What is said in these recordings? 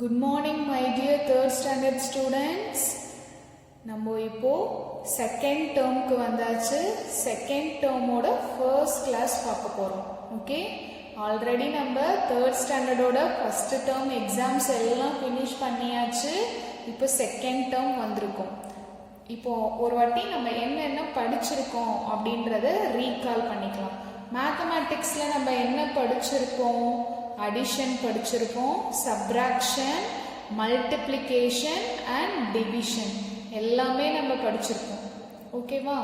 Good morning my dear third standard students. நம்ம இப்போ second டேர்முக்கு வந்தாச்சு. செகண்ட் டேர்மோட ஃபர்ஸ்ட் கிளாஸ் பார்க்க போறோம். ஓகே, ஆல்ரெடி நம்ம தேர்ட் ஸ்டாண்டர்டோட ஃபர்ஸ்ட் டேர்ம் எக்ஸாம்ஸ் எல்லாம் ஃபினிஷ் பண்ணியாச்சு. இப்போ செகண்ட் டேர்ம் வந்திருக்கோம். இப்போ ஒரு வாட்டி நம்ம என்னென்ன படிச்சிருக்கோம் அப்படின்றத ரீகால் பண்ணிக்கலாம். மேத்தமேட்டிக்ஸ்ல நம்ம என்ன படிச்சிருக்கோம்? அடிஷன் படிச்சிருக்கோம், சப்ராக்ஷன், மல்டிப்ளிகேஷன் அண்ட் டிவிஷன் எல்லாமே நம்ம படிச்சிருக்கோம். ஓகேவா?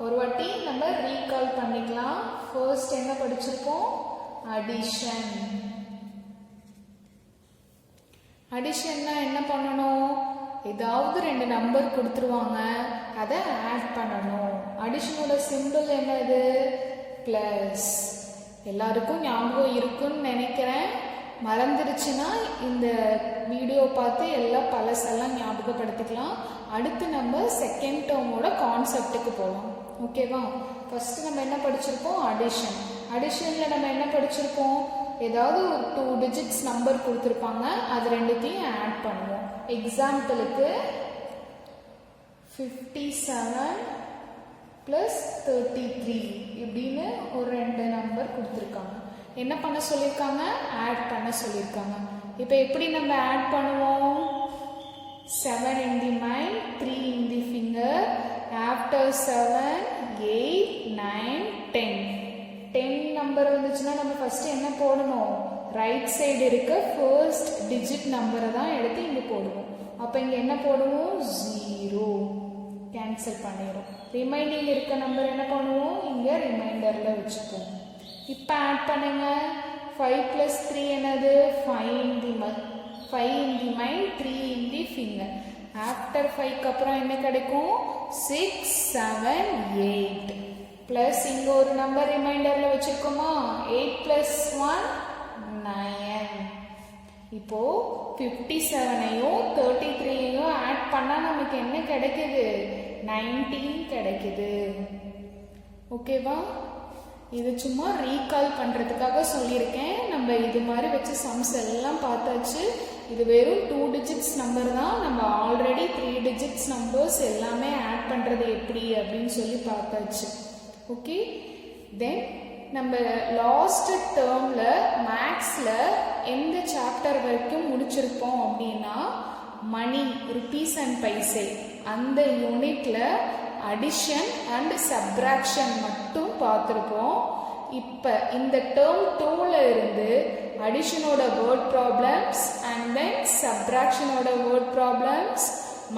ஒரு வாட்டி நம்ம ரீகால் பண்ணிக்கலாம். ஃபர்ஸ்ட் என்ன படிச்சிருக்கோம்? அடிஷன். அடிஷன்னா என்ன பண்ணணும்? ஏதாவது ரெண்டு நம்பர் கொடுத்துருவாங்க, அதை ஆட் பண்ணணும். அடிஷனோட சிம்பிள் என்னது? பிளஸ். எல்லாருக்கும் ஞாபகம் இருக்குன்னு நினைக்கிறேன். மறந்துடுச்சுன்னா இந்த வீடியோ பார்த்து எல்லாம் பழசெல்லாம் ஞாபகப்படுத்திக்கலாம். அடுத்து நம்ம செகண்ட் டேர்மோட கான்செப்டுக்கு போகலாம். ஓகேவா? ஃபர்ஸ்ட் நம்ம என்ன படிச்சிருக்கோம்? அடிஷன். அடிஷன்ல நம்ம என்ன படிச்சிருக்கோம்? ஏதாவது ஒரு 2 டிஜிட்ஸ் நம்பர் கொடுத்துருப்பாங்க, அது ரெண்டுத்தையும் ஆட் பண்ணுவோம். எக்ஸாம்பிளுக்கு 57 + 33 இப்படின்னு ஒரு 2 நம்பர் கொடுத்துருக்காங்க. என்ன பண்ண சொல்லியிருக்காங்க? ஆட் பண்ண சொல்லியிருக்காங்க. இப்போ எப்படி நம்ம ஆட் பண்ணுவோம்? 7 in the mind, 3 in the finger. After 7, 8, 9, 10. 10 number வந்துச்சுன்னா நம்ம ஃபர்ஸ்ட் என்ன போடணும்? ரைட் சைடு இருக்க ஃபர்ஸ்ட் டிஜிட் நம்பரை தான் எடுத்து இங்கே போடுவோம். அப்போ இங்கே என்ன போடுவோம்? 0. கேன்சல் பண்ணிடும். ரிமைண்டிங் இருக்க நம்பர் என்ன பண்ணுவோம்? இங்கே ரிமைண்டரில் வச்சுப்போம். இப்போ ஆட் பண்ணுங்க. 5 + 3 என்னது? 5 in the mind, 3 in the finger. After 5க்கு அப்புறம் என்ன கிடைக்கும்? 6, 7, 8. ப்ளஸ் இங்கே ஒரு நம்பர் ரிமைண்டரில் வச்சுருக்கோமா? 8 + 1, 9. இப்போ 57ஐயும் 33ஐயும் ஆட் பண்ணால் நமக்கு என்ன கிடைக்குது? 19 கிடைக்குது. ஓகேவா? இது சும்மா ரீகால் பண்ணுறதுக்காக சொல்லியிருக்கேன். நம்ம இது மாதிரி வச்சு சம்ஸ் எல்லாம் பார்த்தாச்சு. இது வெறும் 2 டிஜிட்ஸ் நம்பர் தான். நம்ம ஆல்ரெடி 3 டிஜிட்ஸ் நம்பர்ஸ் எல்லாமே ஆட் பண்ணுறது எப்படி அப்படின்னு சொல்லி பார்த்தாச்சு. ஓகே, தென் நம்ம லாஸ்ட் டேர்மில் மேக்ஸில் எந்த சாப்டர் வரைக்கும் முடிச்சிருப்போம் அப்படின்னா மணி, ருபீஸ் அண்ட் பைசே, அந்த யூனிட்ல அடிஷன் அண்ட் சப்ராக்ஷன் மட்டும் பார்த்துருப்போம். இப்போ இந்த டேர்ம் 2ல இருந்து அடிஷனோட வேர்ட் ப்ராப்ளம்ஸ் அண்ட் தென் சப்ராக்ஷனோட வேர்ட் ப்ராப்ளம்ஸ்,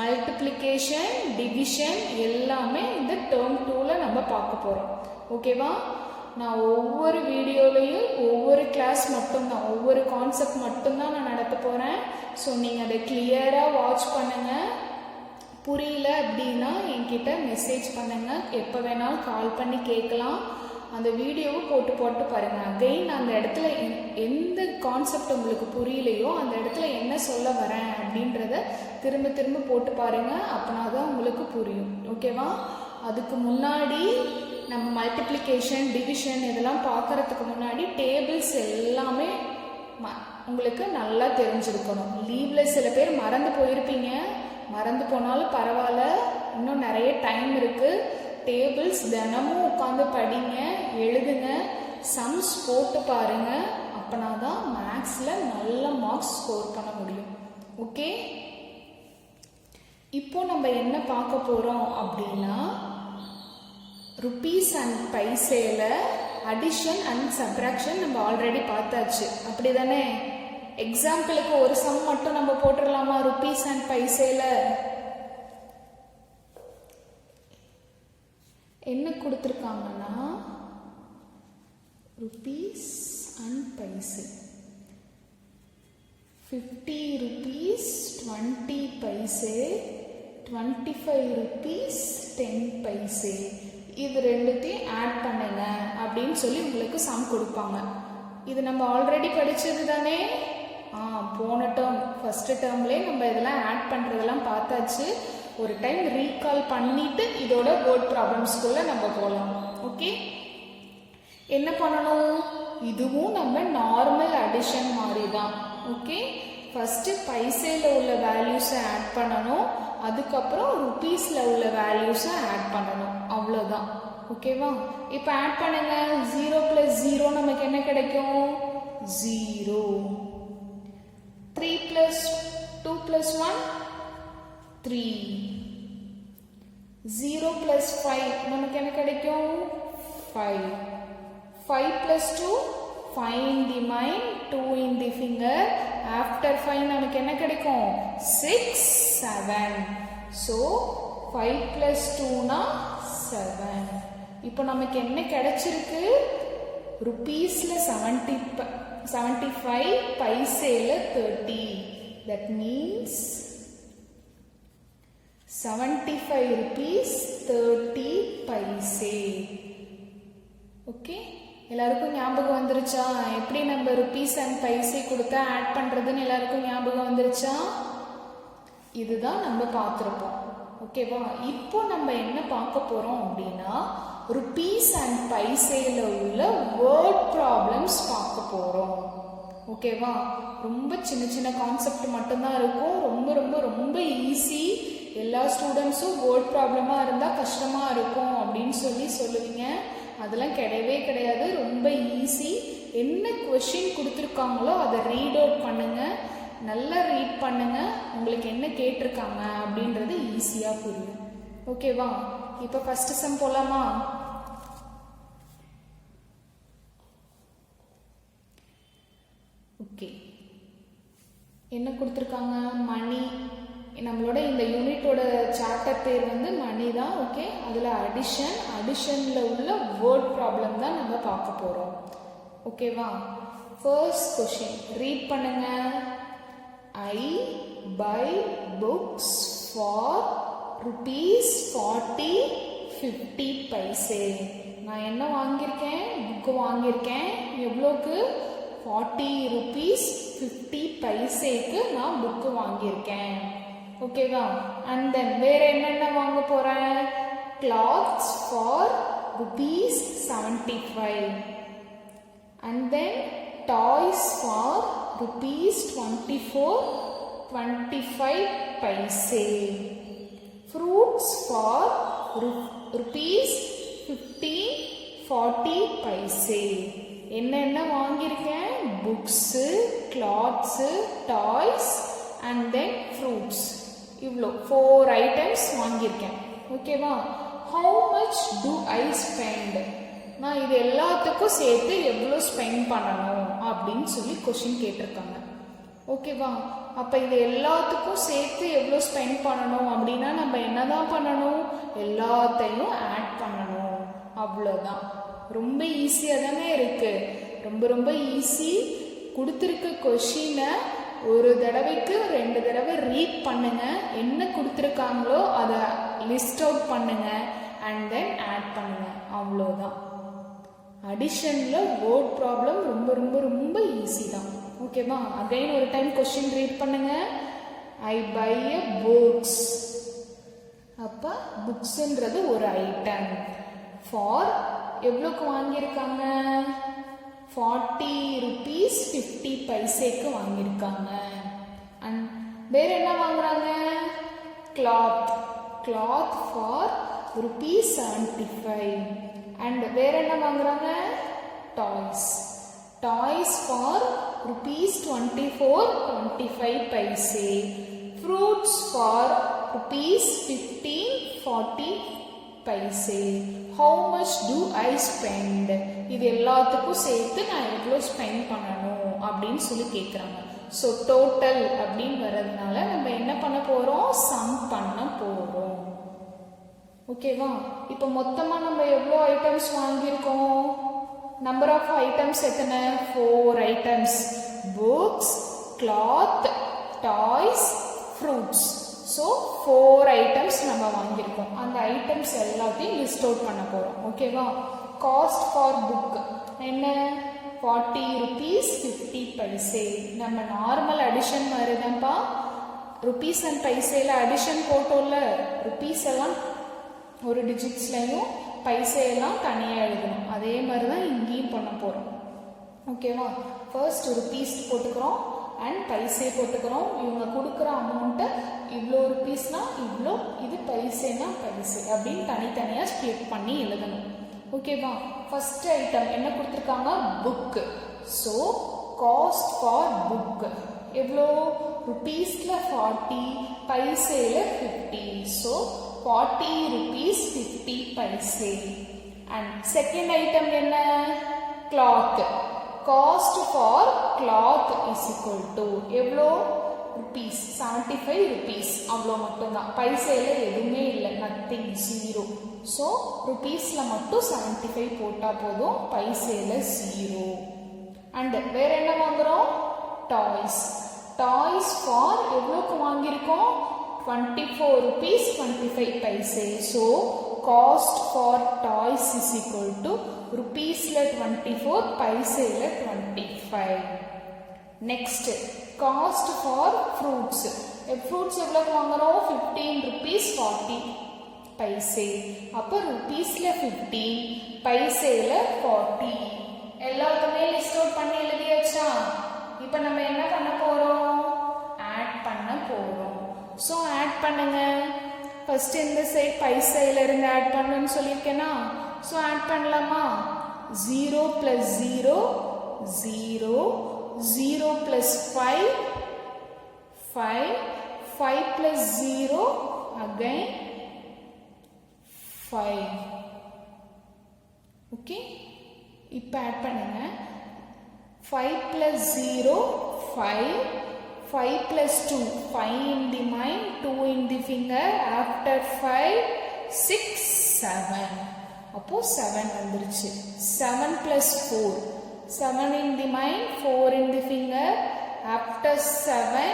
மல்டிப்ளிகேஷன், டிவிஷன் எல்லாமே இந்த டேர்ம் 2ல நம்ம பார்க்க போகிறோம். ஓகேவா? நான் ஒவ்வொரு வீடியோலையும் ஒவ்வொரு கிளாஸ் மட்டும்தான், ஒவ்வொரு கான்செப்ட் மட்டும்தான் நான் நடத்த போகிறேன். ஸோ நீங்கள் அதை கிளியராக வாட்ச் பண்ணுங்கள். புரியல அப்படின்னா என்கிட்ட மெசேஜ் பண்ணுங்கள். எப்போ வேணாலும் கால் பண்ணி கேட்கலாம். அந்த வீடியோவை போட்டு பாருங்கள். அகைன் அந்த இடத்துல எந்த கான்செப்ட் உங்களுக்கு புரியலையோ அந்த இடத்துல என்ன சொல்ல வரேன் அப்படின்றத திரும்ப போட்டு பாருங்கள். அப்படின்னா தான் உங்களுக்கு புரியும். ஓகேவா? அதுக்கு முன்னாடி நம்ம மல்டிப்ளிகேஷன், டிவிஷன் இதெல்லாம் பார்க்கறதுக்கு முன்னாடி டேபிள்ஸ் எல்லாமே உங்களுக்கு நல்லா தெரிஞ்சிருக்கணும். லீவில் சில பேர் மறந்து போயிருப்பீங்க. மறந்து போனாலும் பரவாயில்ல, இன்னும் நிறைய டைம் இருக்குது. டேபிள்ஸ் தினமும் உட்காந்து படிங்க, எழுதுங்க, சம்ஸ் போட்டு பாருங்க. அப்படின்னா தான் மேக்ஸில் நல்ல மார்க்ஸ் ஸ்கோர் பண்ண முடியும். ஓகே, இப்போ நம்ம என்ன பார்க்க போகிறோம் அப்படின்னா ருபீஸ் அண்ட் பைசேல அடிஷன் அண்ட் சப்ராக்ஷன் நம்ம ஆல்ரெடி பார்த்தாச்சு. அப்படி தானே? எக்ஸாம்பிளுக்கு ஒரு சம் மட்டும் நம்ம போட்டுடலாமா? ருபீஸ் அண்ட் பைசேல என்ன கொடுத்துருக்காங்கன்னா rupees and paise 50 rupees 20 paise, 25 rupees 10 paise. இது ரெண்டுத்தையும் ஆட் பண்ணுங்க அப்படின்னு சொல்லி உங்களுக்கு சம் கொடுப்பாங்க. இது நம்ம ஆல்ரெடி படித்தது தானே? போன டேர்ம் ஃபர்ஸ்ட் டேர்ம்லேயே நம்ம இதெல்லாம் ஆட் பண்ணுறதெல்லாம் பார்த்தாச்சு. ஒரு டைம் ரீகால் பண்ணிவிட்டு இதோட வேர்ட் ப்ராப்ளம்ஸ்குள்ளே நம்ம போகலாம். ஓகே, என்ன பண்ணணும்? இதுவும் நம்ம நார்மல் அடிஷன் மாதிரி தான். ஓகே, ஃபர்ஸ்ட் பைசேல உள்ள வேல்யூஸை ஆட் பண்ணணும், அதுக்கப்புறம் ருபீஸ்ல உள்ள வேல்யூஸை ஆட் பண்ணணும், அவ்வளோதான். ஓகேவா? இப்போ ஆட் பண்ணுங்க. 0 + 0 நமக்கு என்ன கிடைக்கும்? 0. 3 + 2 + 1 3. 0 + 5 நமக்கு என்ன கிடைக்கும்? 5. 5 + 2 5 in the mind, 2 in the finger. After 5 நமக்கு என்ன கிடைக்கும்? 6 7. So 5 + 2 னா 7. இப்போ நமக்கு என்ன கிடைச்சிருக்கு? ருபீஸ்ல 75, பைசேல 30. That means 75 rupees 30 paise. Okay, எல்லாருக்கும் ஞாபகம் வந்துருச்சா? எப்படி நம்ம ருபீஸ் அண்ட் பைசே கொடுத்தா ஆட் பண்றதுன்னு எல்லாருக்கும் ஞாபகம் வந்துருச்சா? இதுதான் நம்ம பார்த்துருப்போம். ஓகேவா? இப்போ நம்ம என்ன பார்க்க போறோம் அப்படின்னா, ருபீஸ் அண்ட் பைசேல உள்ள வேர்ட் ப்ராப்ளம்ஸ் பார்க்க போறோம். ஓகேவா? ரொம்ப சின்ன சின்ன கான்செப்ட் மட்டும்தான் இருக்கும். ரொம்ப ரொம்ப ரொம்ப ஈஸி. எல்லா ஸ்டூடெண்ட்ஸும் வேர்ட் ப்ராப்ளமாக இருந்தால் கஷ்டமாக இருக்கும் அப்படின்னு சொல்லுவீங்க. அதெல்லாம் கிடையவே கிடையாது. ரொம்ப ஈஸி. என்ன கொஷின் கொடுத்துருக்காங்களோ அதை ரீட் அவுட் பண்ணுங்க, நல்லா ரீட் பண்ணுங்க. உங்களுக்கு என்ன கேட்டிருக்காங்க அப்படின்றது ஈஸியாக புரியும். ஓகேவா? இப்போ ஃபர்ஸ்ட் சம் போலாமா? ஓகே, என்ன கொடுத்துருக்காங்க? மணி. நம்மளோட இந்த யூனிட்டோட சாப்டர் பேர் வந்து மணி தான். ஓகே, அதில் அடிஷனில் உள்ள வேர்ட் ப்ராப்ளம் தான் நம்ம பார்க்க போகிறோம். ஓகேவா? ஃபர்ஸ்ட் கொஷின் ரீட் பண்ணுங்க. I buy books for rupees 40 50 paise. நான் என்ன வாங்கியிருக்கேன்? புக்கு வாங்கியிருக்கேன். எவ்வளோக்கு? 40 rupees 50 பைசேக்கு நான் புக்கு வாங்கியிருக்கேன். ஓகேவா? அண்ட் தென் வேற என்னென்ன வாங்க போறேன்? Clothes for rupees 75 and then toys for rupees 24.25 paise. fruits for rupees 15.40 paise. என்னென்ன வாங்கியிருக்கேன்? Books, clothes, toys and then fruits. இவ்வளோ 4 ஐட்டம்ஸ் வாங்கியிருக்கேன். ஓகேவா? How much to I spend? நான் இது எல்லாத்துக்கும் சேர்த்து எவ்வளோ ஸ்பெண்ட் பண்ணணும் அப்படின்னு சொல்லி கொஷின் கேட்டிருக்காங்க. ஓகேவா? அப்போ இது எல்லாத்துக்கும் சேர்த்து எவ்வளோ ஸ்பெண்ட் பண்ணணும் அப்படின்னா நம்ம என்னதான் பண்ணணும்? எல்லாத்தையும் ஆட் பண்ணணும். அவ்வளோதான். ரொம்ப ஈஸியாக தானே இருக்கு. ரொம்ப ரொம்ப ஈஸி. கொடுத்துருக்க கொஷினை ஒரு தடவைக்கு 2 தடவை ரீட் பண்ணுங்க. என்ன கொடுத்துருக்காங்களோ அதை லிஸ்ட் அவுட் பண்ணுங்க அண்ட் தென் ஆட் பண்ணுங்க. அவ்வளோதான். அடிஷனில் வேர்ட் ப்ராப்ளம் ரொம்ப ரொம்ப ரொம்ப ஈஸி தான். ஓகேவா? அகைன் ஒரு டைம் கொஸ்டின் ரீட் பண்ணுங்க. ஐ பை எ புக்ஸ். அப்போ புக்ஸ்ன்றது ஒரு ஐட்டம். ஃபார் எவ்வளோக்கு வாங்கியிருக்காங்க? 40 rupees 50 பைசேக்கு வாங்கியிருக்காங்க. அண்ட் வேற என்ன வாங்குறாங்க? Cloth for rupees 75. அண்ட் வேற என்ன வாங்குறாங்க? Toys for rupees 24.25 paise. Fruits for rupees 15.40 paise. How much to I spend? இது எல்லாத்துக்கும் சேர்த்து நான் எவ்வளோ ஸ்பெண்ட் பண்ணணும் அப்படின்னு சொல்லி கேட்குறாங்க. ஸோ டோட்டல் அப்படின்னு வர்றதுனால நம்ம என்ன பண்ண போகிறோம்? சம் பண்ண போகிறோம். ஓகேவா? இப்போ மொத்தமாக நம்ம எவ்வளோ ஐட்டம்ஸ் வாங்கியிருக்கோம்? நம்பர் ஆஃப் ஐட்டம்ஸ் எத்தனை? 4 items. Books, cloth, toys, fruits. So 4 items நம்ம வாங்கியிருக்கோம். அந்த ஐட்டம்ஸ் எல்லாத்தையும் லிஸ்ட் அவுட் பண்ண போகிறோம். ஓகேவா? காஸ்ட் ஃபார் புக் என்ன? 40 rupees 50 பைசே. நம்ம நார்மல் அடிஷன் மாதிரி தான்ப்பா. ருபீஸ் அண்ட் பைசேல அடிஷன் போட்டோம்ல, ருபீஸ் எல்லாம் ஒரு டிஜிட்ஸ்லையும் பைசையெல்லாம் தனியாக எழுதணும். அதே மாதிரி தான் இங்கேயும் பண்ண போகிறோம். ஓகேவா? ஃபர்ஸ்ட் ருபீஸ் போட்டுக்கிறோம். அண்ட் பைசே போட்டுக்கிறோம். இவங்க கொடுக்குற அமௌண்ட்டை இவ்வளோ ருபீஸ்னா இவ்வளோ, இது பைசேனா பைசே அப்படின்னு தனித்தனியாக ஸ்ப்ளிட் பண்ணி எழுதணும். ஓகேவா? ஃபர்ஸ்ட் ஐட்டம் என்ன கொடுத்துருக்காங்க? Book. So cost for book எவ்வளோ? ருபீஸில் 40, பைசேல 50. So 40 rupees 50 paise. And second item என்ன? Cloth. Cost for cloth is equal to எவ்வளோ? Rupees 75 rupees. அவ்வளோ மட்டும்தான். பைசேல எதுவுமே இல்லை, நத்திங், 0. ஸோ ருபீஸில் மட்டும் 75 போட்டால் போதும், பைசேல 0. அண்ட் வேற என்ன வாங்குறோம்? டாய்ஸ். டாய்ஸ் ஃபார் எவ்வளோக்கு வாங்கியிருக்கோம்? 24 rupees 25 paise. So cost for toys is equal to ருபீஸில் 24, பைசேல 25. Next cost for fruits. Fruits எவ்வளோக்கு வாங்குறோம்? 15 rupees 40 பைசே. அப்போ ருபீஸில் 15, பைசேல 40. எல்லாத்துக்குமே லிஸ்ட் அவுட் பண்ணி எழுதியாச்சா? இப்போ நம்ம என்ன பண்ண போகிறோம்? ஆட் பண்ண போகிறோம். ஸோ ஆட் பண்ணுங்க. ஃபர்ஸ்ட் இந்த சைட் பைசையில இருந்து ஆட் பண்ணணும்னு சொல்லியிருக்கேனா? ஸோ ஆட் பண்ணலாமா? 0 plus 0, 0, 0 plus 5, 5, 5 plus 0, again 5. Okay, இப்போ ஆட் பண்ணுங்க. 5 plus 0, 5, 5 plus 2, 5 in the mind, 2 in the finger, after 5, 6, 7. அப்போ 7 வந்துருச்சு. 7 plus 4, 7 in the mind, 4 in the finger, after 7,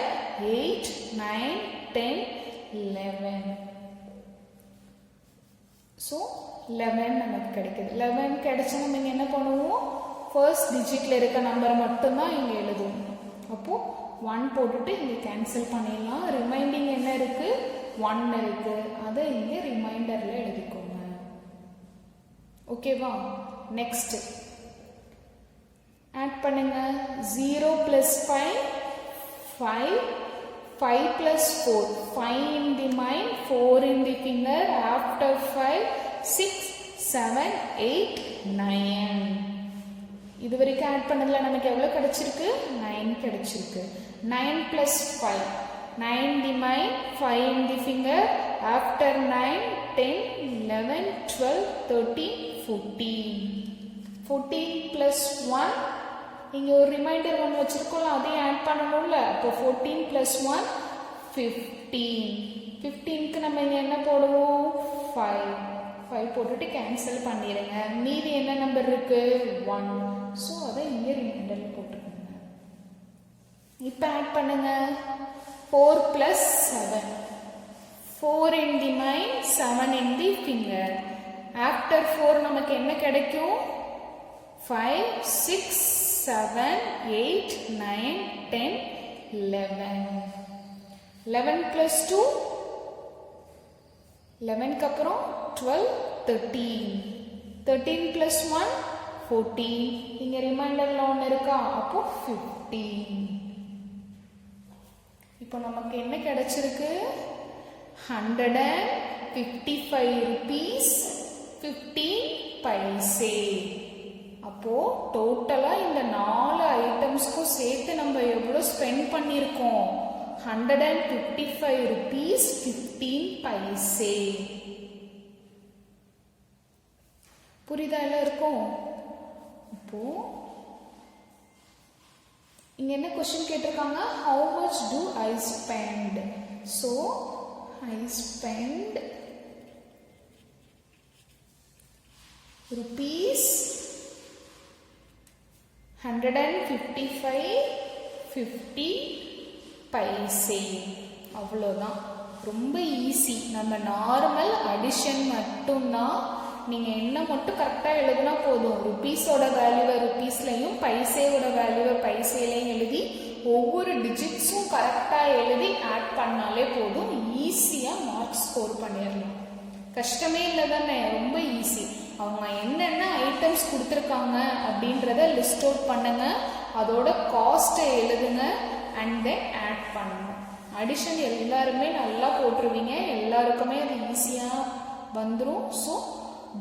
8, 9, 10, 11. So 11 நமக்கு கிடைக்குது. 11 கிடைச்சா நம்ம என்ன பண்ணுவோம்? ஃபர்ஸ்ட் டிஜிட்டில் இருக்க நம்பர் மட்டும்தான் இங்கே எழுதுவோம். அப்போது 1 போட்டுட்டு இங்கே கேன்சல் பண்ணிடலாம். ரிமைண்டிங் என்ன இருக்குது? 1 இருக்குது. அதை இங்கே ரிமைண்டரில் எழுதிக்கோங்க. ஓகேவா? நெக்ஸ்ட் ஆட் பண்ணுங்க. 0 plus 5, 5, 5 plus 4, 5 in the mind, 4 in the finger, after 5, 6, 7, 8, 9. இது வரைக்கும் ஆட் பண்ணதுல நமக்கு எவ்வளவு கிடைச்சிருக்கு? 9 கிடைச்சிருக்கு. 9 plus 5, 9 in the mind, 5 in the finger, after 9, 10, 11, 12, 13, 14. 14 plus 1, இங்க ஒரு ரிமைண்டர் 1 வச்சிருக்கோம்ல, அதையும் ஆட் பண்ணணும்ல. அப்போ 14 plus 1, 15. 15க்கு நம்ம இங்க என்ன போடுவோம்? 5. 5 போட்டுட்டு கேன்சல் பண்ணிடுங்க. மீதி என்ன நம்பர் இருக்கு? 1. ஸோ அதை இங்கே ரிமைண்டரில் போட்டுக்கோங்க. இப்போ ஆட் பண்ணுங்க. 4 plus 7, 4 in the mind, 7 in the finger. After 4 நமக்கு என்ன கிடைக்கும்? 5, 6, 7, 8, 9, 10, 11. 11 plus 2, 11க்கு அப்புறம் 12, 13. 13 plus 1, 14. இங்க ரிமைண்டர்ல 1 இருக்கா? அப்போ 15. இப்போ நமக்கு என்ன கிடைச்சிருக்கு? 155 rupees 15 பைசே. அப்போ டோட்டலா இந்த 4 ஐட்டம்ஸ்க்கும் சேர்த்து நம்ம எவ்வளவு ஸ்பெண்ட் பண்ணிருக்கோம்? 155 rupees 15 பைசே. புரியுதா எல்லாருக்கும்? இப்போ இங்க என்ன क्वेश्चन கேட்டிருக்காங்க? how much do I spend? so I spend rupees 155.50 paise. அவ்வளோதான். ரொம்ப ஈஸி. நம்ம நார்மல் அடிஷன் மட்டும்தான். நீங்கள் என்ன மட்டும் கரெக்டாக எழுதுனா போதும். ருபீஸோட வேல்யூவை ருபீஸ்லையும் பைசேவோட வேல்யூவை பைசேலையும் எழுதி ஒவ்வொரு டிஜிட்ஸும் கரெக்டாக எழுதி ஆட் பண்ணாலே போதும். ஈஸியாக மார்க் ஸ்கோர் பண்ணிடலாம். கஷ்டமே இல்லை தானே? ரொம்ப ஈஸி. அவங்க என்னென்ன ஐட்டம்ஸ் கொடுத்துருக்காங்க அப்படின்றத லிஸ்ட் அவுட் பண்ணுங்க. அதோட காஸ்ட்டை எழுதுங்க. அண்ட் தென் ஆட் பண்ணணும். அடிஷன் எல்லாருமே நல்லா போட்டுருவீங்க, எல்லாருக்குமே அது ஈஸியாக வந்துடும். ஸோ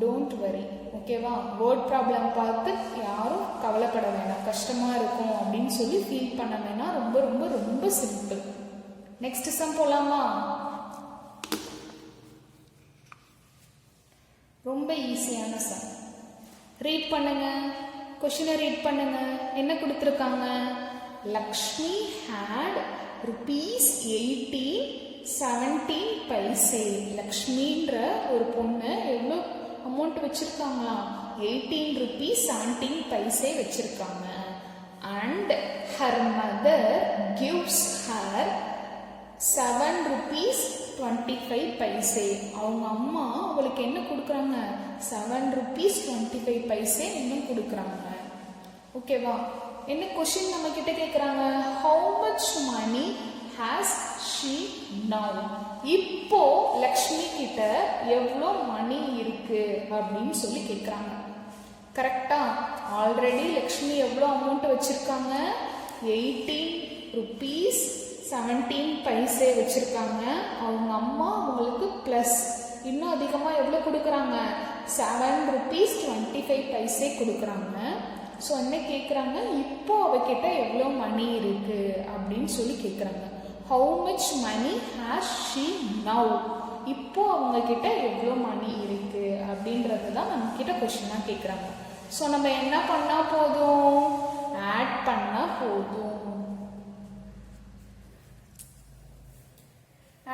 டோன்ட் வரி, ஓகேவா? வேர்ட் ப்ராப்ளம் பார்த்து யாரும் கவலைப்பட வேணாம், கஷ்டமாக இருக்கும் அப்படின்னு சொல்லி ஃபீல் பண்ண வேணாம். ரொம்ப ரொம்ப ரொம்ப சிம்பிள். நெக்ஸ்ட் சம் போகலாமா? ரொம்ப ஈஸியான சம். ரீட் பண்ணுங்க, கொஷினை ரீட் பண்ணுங்க. என்ன கொடுத்துருக்காங்க? லக்ஷ்மி ஹேட் ₹18.17. லக்ஷ்மின்ற ஒரு பொண்ணு எவ்வளோ அமௌண்ட் வச்சிருக்காங்களா? ₹18.17 வச்சிருக்காங்க. And her mother gives her ₹7.25. அவங்க அம்மா அவளுக்கு என்ன கொடுக்குறாங்க? ₹7.25 இன்னும் கொடுக்குறாங்க. ஓகேவா? என்ன கொஷின் நம்ம கிட்ட கேட்குறாங்க? How much money has she now? இப்போ லக்ஷ்மி கிட்ட எவ்வளோ மணி இருக்கு அப்படின்னு சொல்லி கேட்குறாங்க. கரெக்டா? ஆல்ரெடி லக்ஷ்மி எவ்வளோ அமௌண்ட் வச்சிருக்காங்க? ₹18.17 வச்சிருக்காங்க. அவங்க அம்மா அவங்களுக்கு பிளஸ் இன்னும் அதிகமாக எவ்வளோ கொடுக்குறாங்க? ₹7.25 கொடுக்குறாங்க. ஸோ என்ன கேட்குறாங்க? இப்போ அவகிட்ட எவ்வளோ மணி இருக்கு அப்படின்னு சொல்லி கேட்குறாங்க. How much money has she now? இப்போ அவங்க கிட்ட எவ்வளோ மணி இருக்கு அப்படின்றது தான் நம்ம கிட்ட கொஸ்டினாக கேட்குறாங்க. ஸோ நம்ம என்ன பண்ணால் போதும்? ஆட் பண்ணால் போதும்.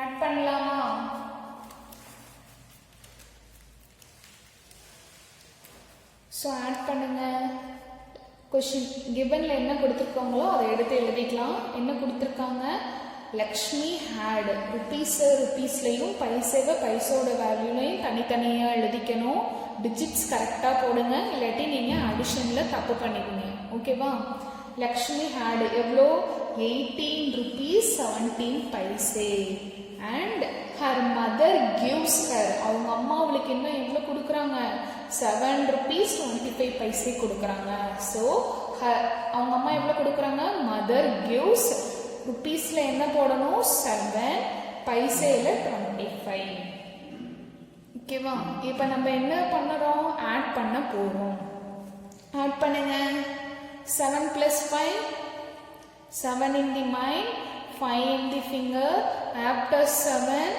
ஆட் பண்ணலாமா? ஸோ ஆட் பண்ணுங்க. கொஷின் கிவன்ல என்ன கொடுத்துருக்காங்களோ அதை எடுத்து எழுதிக்கலாம். என்ன கொடுத்துருக்காங்க? லக்ஷ்மி ஹேட் ருபீஸ்லையும் பைசோட வேல்யூலையும் தனித்தனியாக எழுதிக்கணும். டிஜிட்ஸ் கரெக்டாக போடுங்க, இல்லாட்டி நீங்கள் அடிஷனில் தப்பு பண்ணிடுங்க. ஓகேவா? லக்ஷ்மி ஹேட் எவ்வளோ? ₹18.17. And her mother gives her, அவங்க அம்மா அவளுக்கு என்ன எவ்வளோ கொடுக்குறாங்க? ₹7.25 கொடுக்குறாங்க. ஸோ அவங்க அம்மா எவ்வளோ கொடுக்குறாங்க? மதர் கிவ்ஸ் ருபீஸில் என்ன போடணும்? 7, பைசையில் 25. ஓகேவா? இப்போ நம்ம என்ன பண்ணுறோம்? ஆட் பண்ண போகிறோம். ஆட் பண்ணுங்க. 7 + 5, 7 in the mind, 5 in the finger. After 7,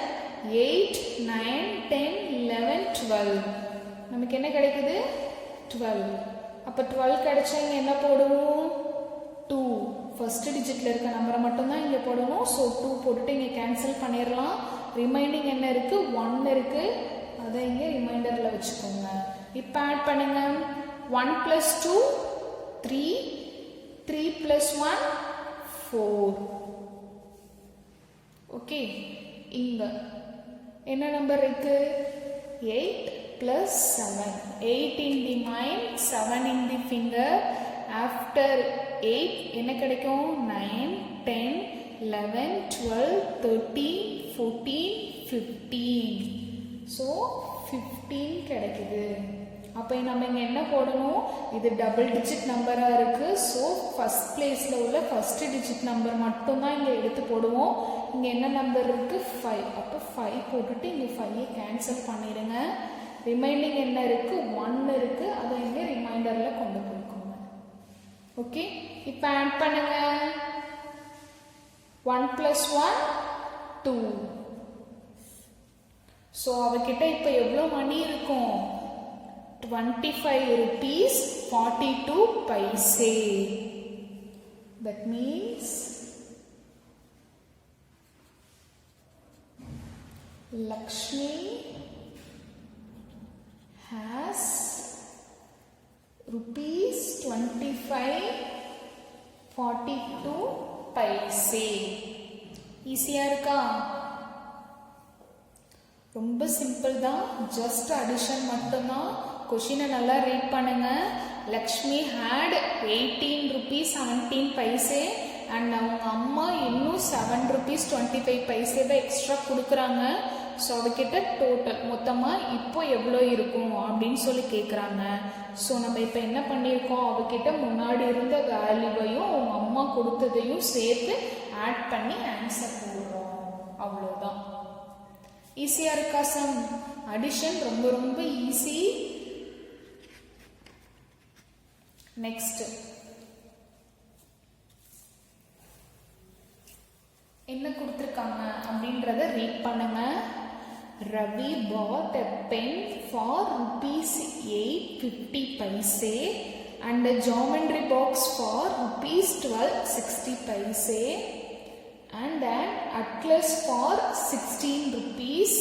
8, 9, 10, 11, 12. நமக்கு என்ன கிடைக்குது? 12. அப்போ 12 கிடைச்சா இங்கே என்ன போடுவோம்? 2. ஃபர்ஸ்ட் டிஜிட்ல இருக்க நம்பரை மட்டும்தான் இங்கே போடணும். ஸோ 2 போட்டுட்டு இங்கே கேன்சல் பண்ணிடலாம். ரிமைண்டிங் என்ன இருக்கு? 1 இருக்கு. அதை இங்கே ரிமைண்டரில் வச்சுக்கோங்க. இப்போ ஆட் பண்ணுங்க. 1 + 2, 3, 3 + 1, 4. ஓகே, இங்க என்ன நம்பர் இருக்கு? 8 + 7. 8 in the mind, 7 in the finger. After 8 என்ன கிடைக்கும்? 9, 10, 11, 12, 13, 14, 15. ஸோ 15 கிடைக்குது. அப்போ நம்ம இங்கே என்ன போடணும்? இது டபுள் டிஜிட் நம்பராக இருக்குது. ஸோ ஃபஸ்ட் பிளேஸில் உள்ள ஃபஸ்ட் டிஜிட் நம்பர் மட்டும்தான் இங்கே எடுத்து போடுவோம். இங்கே என்ன நம்பர் இருக்குது? 5. அப்போ 5 போட்டுட்டு இங்கே 5 கேன்சல் பண்ணிடுங்க. ரிமைண்டிங் என்ன இருக்குது? 1 இருக்குது. அதை இங்கே ரிமைண்டரில் கொண்டு போய்க்கோங்க. ஓகே, இப்போ ஆட் பண்ணுங்க. 1 + 1, 2. ஸோ அவகிட்ட இப்போ எவ்வளோ மணி இருக்கும்? ₹25.42. That means Lakshmi has ₹25.42. ஈஸியா இருக்கா? ரொம்ப சிம்பிள் தான். ஜஸ்ட் அடிஷன் மட்டும்தான். கொஷினை நல்லா ரீட் பண்ணுங்க. லக்ஷ்மி ஹேட் ₹18.17 அண்ட் அவங்க அம்மா இன்னும் ₹7.25 எக்ஸ்ட்ரா கொடுக்குறாங்க. ஸோ அவகிட்ட டோட்டல் மொத்தமாக இப்போ எவ்வளோ இருக்கும் அப்படின்னு சொல்லி கேட்குறாங்க. ஸோ நம்ம இப்போ என்ன பண்ணியிருக்கோம், அவகிட்ட முன்னாடி இருந்த வேல்யூவையும் அவங்க அம்மா கொடுத்ததையும் சேர்த்து ஆட் பண்ணி ஆன்சர் போடுறோம். அவ்வளோதான். ஈஸியாக இருக்கா சம்? அடிஷன் ரொம்ப ரொம்ப ஈஸி. நெக்ஸ்ட் என்ன கொடுத்துருக்காங்க அப்படின்றத ரீட் பண்ணுங்க. Ravi bought a pen for rupees 8.50 paise and a geometry box for rupees 12.60 paise and an atlas for 16 rupees.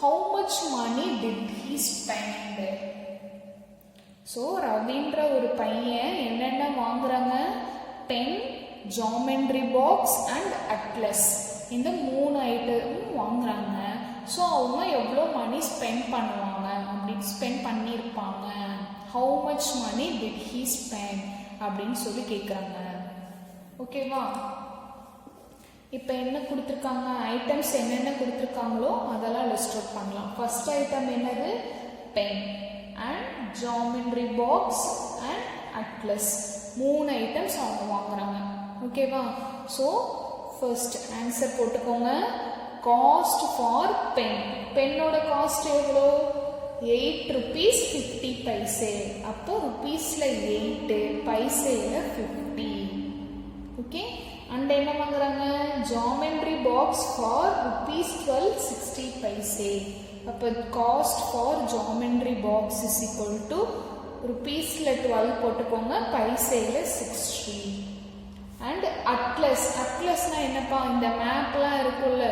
How much money did he spend? So ரவின்ற ஒரு பையன் என்னென்ன வாங்குறாங்க, pen, geometry box and atlas, இந்த 3 ஐட்டமும் வாங்குறாங்க. So அவங்க எவ்வளோ மணி ஸ்பெண்ட் பண்ணுவாங்க அப்படின்னு ஸ்பெண்ட் பண்ணியிருப்பாங்க. How much money did he spend அப்படின்னு சொல்லி கேட்குறாங்க. ஓகேவா? இப்போ என்ன கொடுத்துருக்காங்க, ஐட்டம்ஸ் என்னென்ன கொடுத்துருக்காங்களோ அதெல்லாம் லிஸ்ட் அவுட் பண்ணலாம். ஃபர்ஸ்ட் ஐட்டம் என்னது, pen and geometry box and atlas, 3 items அவங்க வாங்குறாங்க. ஓகேவா? ஸோ ஃபர்ஸ்ட் ஆன்சர் போட்டுக்கோங்க. காஸ்ட் ஃபார் பென், பென்னோட காஸ்ட் எவ்வளோ, 8 rupees 50 paise. அப்போ ருபீஸில் 8, பைசையில் 50. ஓகே. அண்ட் என்ன வாங்குறாங்க, geometry box for rupees 12.60 paise. அப்போ cost for geometry box is equal to ருபீஸில் 12 போட்டுக்கோங்க, பைசையில் 60. அண்ட் அட்லஸ், அட்லஸ்னா என்னப்பா, இந்த மேப்லாம் இருக்குல்ல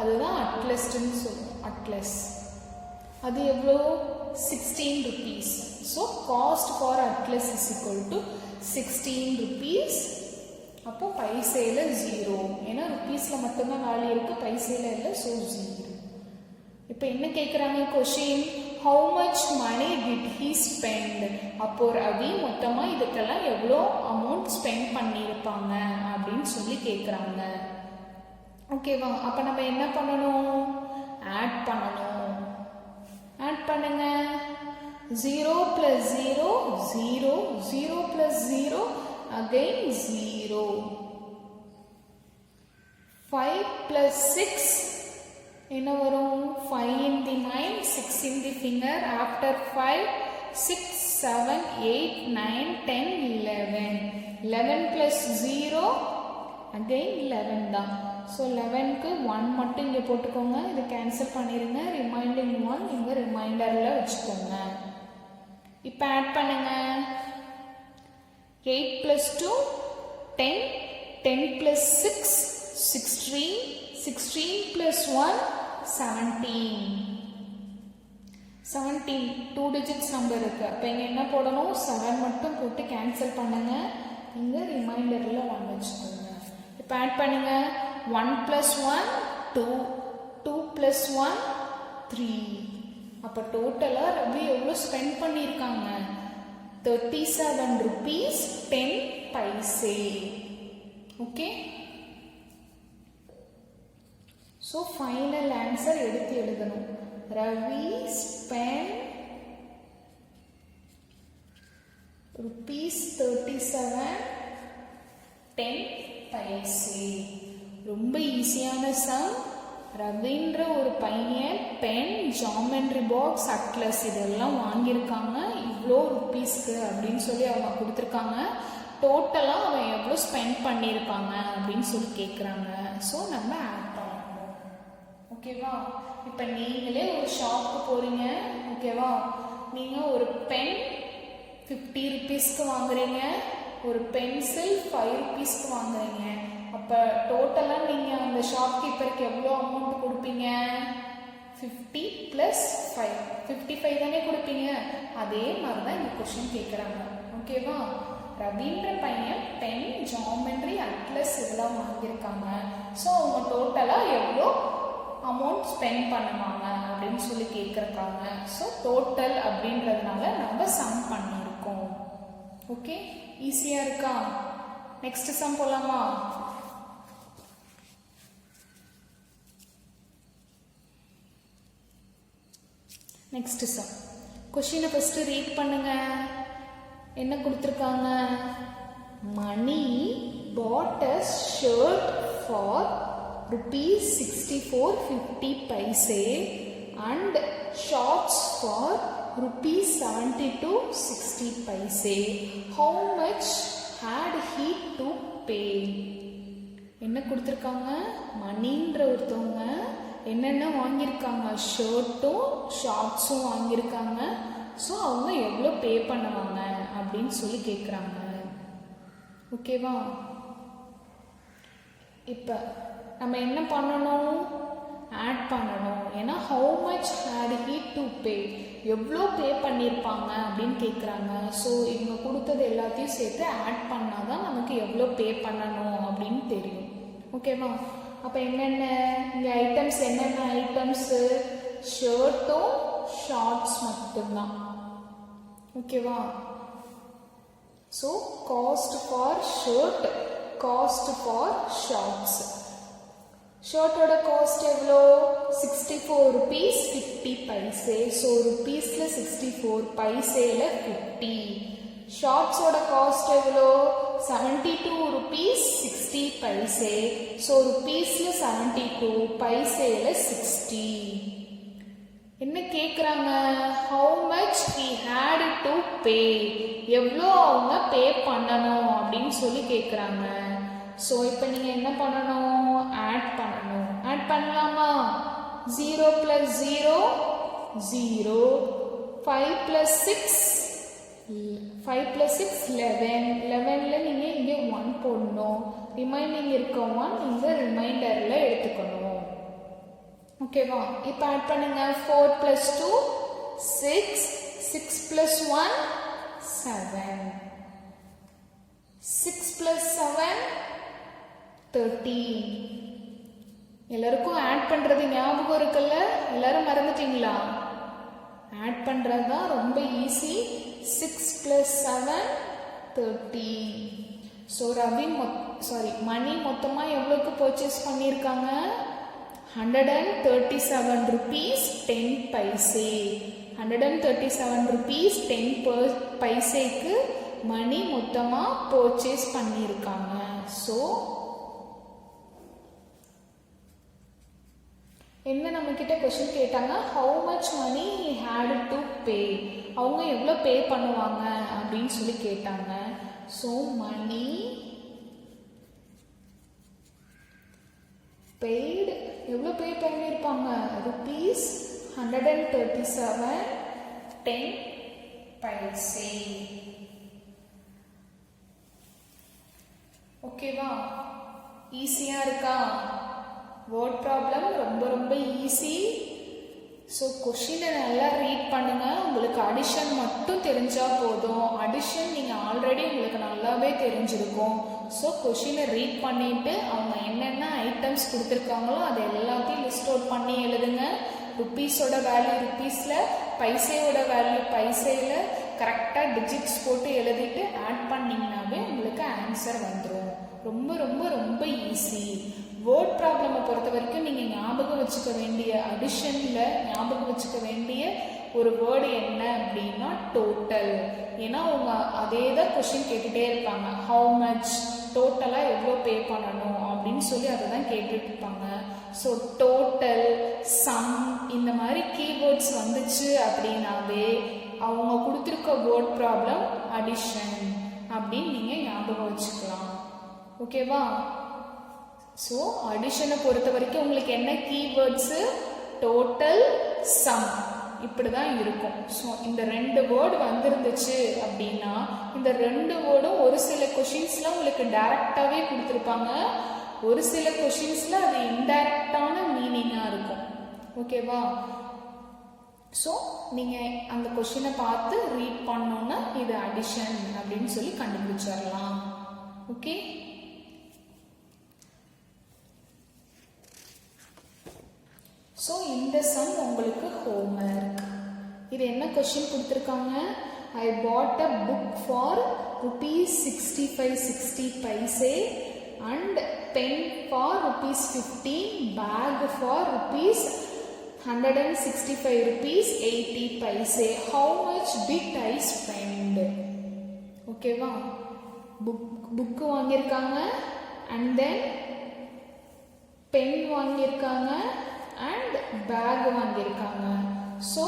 அதுதான் அட்லஸ்ன்னு சொல்லுவோம். அட்லஸ் அது எவ்வளோ, 16 rupees. So cost for atlas is equal to 16 rupees. அப்போ பைசையில் 0, ஏன்னா ருபீஸில் மட்டும்தான் வேல்யூ இருக்கு, பைசையில் இல்லை. ஸோ 0. இப்போ என்ன கேட்குறாங்க question, how much money did he spend. அப்போ ரவி மொத்தமாக இதுக்கெல்லாம் எவ்வளோ அமௌண்ட் ஸ்பெண்ட் பண்ணியிருப்பாங்க அப்படின்னு சொல்லி கேட்குறாங்க. ஓகேவா? அப்போ நம்ம என்ன பண்ணணும், ஆட் பண்ணணும். ஆட் பண்ணுங்க. 0 + 0 0, 0 + 0 again 0, 5 + 6 என்ன வரும், 5 in the mind, 6 in the finger. After 5, 6, 7, 8, 9, 10, 11. 11 + 0 again 11 தான். ஸோ 11க்கு 1 மட்டும் இங்கே போட்டுக்கோங்க, இது கேன்சல் பண்ணிடுங்க. ரிமைண்டிங் 1 இங்கே ரிமைண்டரில் வச்சுக்கோங்க. இப்போ ஆட் பண்ணுங்க. 8 + 2 10, 10 + 6 16, 16 + 1 17. 17 2 digits நம்பர் இருக்கு. அப்போ இங்கே என்ன போடணும், 7 மட்டும் போட்டு கேன்சல் பண்ணுங்க. இங்கே ரிமைண்டரில் 1 வச்சுக்கோங்க. இப்போ ஆட் பண்ணுங்க. 1 + 1 2, 2 + 1 3. அப்போ டோட்டலாக ரவி எவ்வளோ ஸ்பெண்ட் பண்ணியிருக்காங்க, 37 rupees 10 paise. Okay. So final answer எடுத்து எழுதணும். Ravi spend rupees 37 10 paise. ரொம்ப ஈஸியான சம். ரவின்ற ஒரு பையன் பென், ஜாமெண்ட்ரி பாக்ஸ், அட்லஸ் இதெல்லாம் வாங்கியிருக்காங்க இவ்வளோ ருப்பீஸ்க்கு அப்படின்னு சொல்லி அவங்க கொடுத்துருக்காங்க. டோட்டலாக அவன் எவ்வளோ ஸ்பெண்ட் பண்ணியிருப்பாங்க அப்படின்னு சொல்லி கேட்குறாங்க. ஸோ நம்ம ஆட் பண்ணணும். ஓகேவா? இப்போ நீங்களே ஒரு ஷாப்புக்கு போகிறீங்க. ஓகேவா? நீங்கள் ஒரு பென் 50 rupeesக்கு வாங்குறீங்க, ஒரு பென்சில் 5 rupeesக்கு வாங்குறீங்க. அப்போ டோட்டலாக நீங்கள் அந்த ஷாப்கீப்பருக்கு எவ்வளோ அமௌண்ட் கொடுப்பீங்க, 50 + 5 55 தானே கொடுப்பீங்க. அதே மாதிரி தான் இந்த கொஷின் கேட்குறாங்க. ஓகேவா? ரவீந்திர பையன் பென், ஜாமெண்ட்ரி, அட்லஸ் இதெல்லாம் வாங்கியிருக்காங்க. ஸோ அவங்க டோட்டலாக எவ்வளோ அமௌண்ட் ஸ்பெண்ட் பண்ணுவாங்க அப்படின்னு சொல்லி கேட்குறாங்க. ஸோ டோட்டல் அப்படின்றதுனால நம்ம சம் பண்ணியிருக்கோம். ஓகே, ஈஸியாக இருக்கா? நெக்ஸ்ட் சம் போகலாமா? Next sum. கொஷினை ஃபஸ்ட்டு ரீட் பண்ணுங்க. என்ன கொடுத்துருக்காங்க? மணி bought a shirt for rupees 64.50 and shorts for rupees 72.60. How much had he to pay? என்ன கொடுத்துருக்காங்க? மணின்ற ஒருத்தவங்க என்னென்ன வாங்கியிருக்காங்க? ஷர்ட்டும் ஷார்ட்ஸும் வாங்கியிருக்காங்க. ஸோ அவங்க எவ்வளோ பே பண்ணுவாங்க அப்படின்னு சொல்லி கேட்குறாங்க. ஓகேவா? இப்போ நம்ம என்ன பண்ணணும்? ஆட் பண்ணணும். ஏன்னா how much had he to pay, எவ்வளோ பே பண்ணியிருப்பாங்க அப்படின்னு கேட்குறாங்க. ஸோ இவங்க கொடுத்தது எல்லாத்தையும் சேர்த்து ஆட் பண்ணால் தான் நமக்கு எவ்வளோ பே பண்ணணும் அப்படின்னு தெரியும். ஓகேவா? அப்போ என்னென்ன இங்கே ஐட்டம்ஸ், என்னென்ன ஐட்டம்ஸு? ஷர்ட்டும் ஷார்ட்ஸ் மட்டும்தான். ஓகேவா? So cost for shirt, cost for shorts. ஷர்ட்டோட காஸ்ட் எவ்வளோ? 64.50. ஸோ ருபீஸில் 64, பைசேல 50. ஷார்ட்ஸோட காஸ்ட் எவ்வளோ? 72.60. ஸோ ருபீஸில் 72, பைசேல 60. என்ன கேட்குறாங்க? How much he had to pay, எவ்வளோ அவங்க பே பண்ணணும் அப்படின்னு சொல்லி கேட்குறாங்க. ஸோ இப்போ நீங்கள் என்ன பண்ணணும்? ஆட் பண்ணணும். ஆட் பண்ணலாமா? 0 + 0 0, 5 + 6 5 + 6 11. 11ல் நீங்கள் இங்கே 1 போடணும். ரிமைனிங் இருக்க 1 நீங்கள் ரிமைண்டரில் எடுத்துக்கணும். ஓகேவா? இப்போ ஆட் பண்ணுங்க. 4 + 2 6, 6 + 1 7, 6 + 7 13. எல்லாருக்கும் ஆட் பண்ணுறது ஞாபகம் இருக்குல்ல? எல்லாரும் மறந்துட்டீங்களா? ஆட் பண்ணுறது தான் ரொம்ப ஈஸி. 6 + 7 13. ஸோ மணி மொத்தமாக எவ்வளோக்கு பர்ச்சேஸ் பண்ணியிருக்காங்க? 137 rupees 10 paise. 137 rupees 10 பைசேக்கு மணி மொத்தமாக பர்ச்சேஸ் பண்ணியிருக்காங்க. ஸோ என்ன நம்ம கிட்ட கொஸ்டின் கேட்டாங்க? How much money he had to pay, அவங்க எவ்வளோ பே பண்ணுவாங்க அப்படின்னு சொல்லி கேட்டாங்க. ஸோ மணி paid, எவ்வளோ பே பண்ணியிருப்பாங்க? rupees 137 10 paise. ஓகேவா? ஈஸியாக இருக்கா? வேர்ட் ப்ராப்ளம் ரொம்ப ரொம்ப ஈஸி. ஸோ கொஷினை நல்லா ரீட் பண்ணுங்கள். உங்களுக்கு அடிஷன் மட்டும் தெரிஞ்சால் போதும். அடிஷன் நீங்கள் ஆல்ரெடி உங்களுக்கு நல்லாவே தெரிஞ்சிருக்கும். ஸோ கொஷினை ரீட் பண்ணிவிட்டு அவங்க என்னென்ன ஐட்டம்ஸ் கொடுத்துருக்காங்களோ அதை எல்லாத்தையும் லிஸ்ட் அவுட் பண்ணி எழுதுங்க. ருப்பீஸோட வேல்யூ ருப்பீஸில், பைசேயோட வேல்யூ பைசேயில் கரெக்டாக டிஜிட்ஸ் போட்டு எழுதிட்டு ஆட் பண்ணிங்கனாவே உங்களுக்கு ஆன்சர் வந்துடும். ரொம்ப ரொம்ப ரொம்ப ஈஸி. வேர்ட் ப்ராப்ளமை பொறுத்த வரைக்கும் நீங்கள் ஞாபகம் வச்சுக்க வேண்டிய, அடிஷனில் ஞாபகம் வச்சுக்க வேண்டிய ஒரு வேர்டு என்ன அப்படின்னா டோட்டல். ஏன்னா அவங்க அதே தான் கொஷின் கேட்டுகிட்டே இருப்பாங்க. ஹவு மச், டோட்டலாக எவ்வளோ பே பண்ணணும் அப்படின்னு சொல்லி அதை தான் கேட்டுட்டு இருப்பாங்க. ஸோ டோட்டல், சம் இந்த மாதிரி கீவேர்ட்ஸ் வந்துச்சு அப்படின்னாவே அவங்க கொடுத்துருக்க வேர்ட் ப்ராப்ளம் அடிஷன் அப்படின்னு நீங்கள் ஞாபகம் வச்சுக்கலாம். ஓகேவா? ஸோ அடிஷனை பொறுத்த வரைக்கும் உங்களுக்கு என்ன கீவேர்ட்ஸு? டோட்டல், சம், இப்படி தான் இருக்கும். ஸோ இந்த 2 வேர்டு வந்துருந்துச்சு அப்படின்னா இந்த 2 வேர்டும் ஒரு சில கொஷின்ஸில் உங்களுக்கு டைரக்டாகவே கொடுத்துருப்பாங்க. ஒரு சில கொஷின்ஸில் அது இன்டைரக்டான மீனிங்காக இருக்கும். ஓகேவா? ஸோ நீங்கள் அந்த கொஷினை பார்த்து ரீட் பண்ணோன்னா இது அடிஷன் அப்படின்னு சொல்லி கண்டுபிடிச்சிடலாம். ஓகே? ஸோ இந்த சம் உங்களுக்கு ஹோம்ஒர்க். இது என்ன கொஷின் கொடுத்துருக்காங்க? I bought a book for rupees 65.60 and pen for rupees 15, bag for rupees 165 rupees 80 paise. How much did I spend? ஓகேவா, புக்கு வாங்கியிருக்காங்க, அண்ட் தென் பென் வாங்கியிருக்காங்க, அண்ட் பேக் வாங்கியிருக்காங்க. So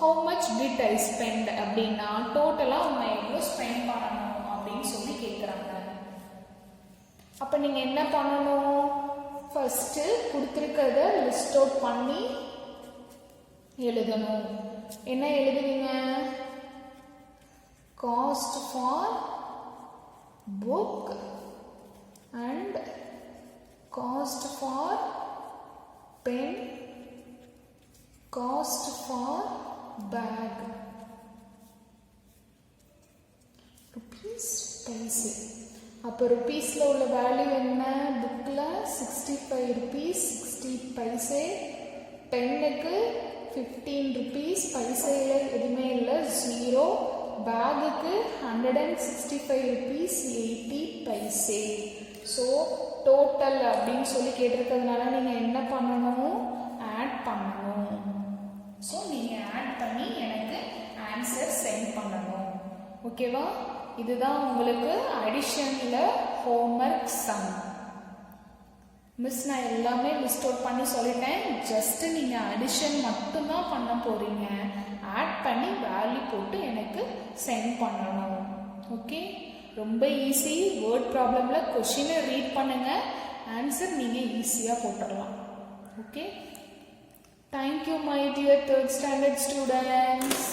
how much did I spend அப்படின்னா டோட்டலாக அவங்க எவ்வளோ spend பண்ணணும் அப்படின்னு சொல்லி கேட்குறாங்க. அப்போ நீங்கள் என்ன பண்ணணும், ஃபஸ்ட்டு கொடுத்துருக்கிறத லிஸ்ட் அவுட் பண்ணி எழுதணும். என்ன எழுதுவீங்க? Cost for book and cost for pen, cost for bag, rupees paise. அப்போ ருபீஸில் உள்ள வேல்யூ என்ன? புக்கில் 65 rupees 60 paise, பென்னுக்கு 15 rupees, பைசையில் எதுவுமே இல்லை 0, பேகுக்கு 165 rupees 80 paise. ஸோ டோட்டல் அப்படின்னு சொல்லி கேட்டிருக்கிறதுனால நீங்கள் என்ன பண்ணணும்? ஆட் பண்ணணும். ஸோ நீங்கள் ஆட் பண்ணி எனக்கு ஆன்சர் சென்ட் பண்ணணும். ஓகேவா, இதுதான் உங்களுக்கு அடிஷனில் ஹோம்ஒர்க் சம். மிஸ் நான் எல்லாமே லிஸ்ட் அவுட் பண்ணி சொல்லிட்டேன். ஜஸ்ட்டு நீங்கள் அடிஷன் மட்டும்தான் பண்ண போகிறீங்க. ஆட் பண்ணி வேல்யூ போட்டு எனக்கு சென்ட் பண்ணணும். ஓகே, ரொம்ப ஈஸி. வேர்ட் ப்ராப்ளமில் கொஷினை ரீட் பண்ணுங்கள், ஆன்சர் நீங்கள் ஈஸியாக போட்டுடலாம். Okay, thank you my dear 3rd standard students.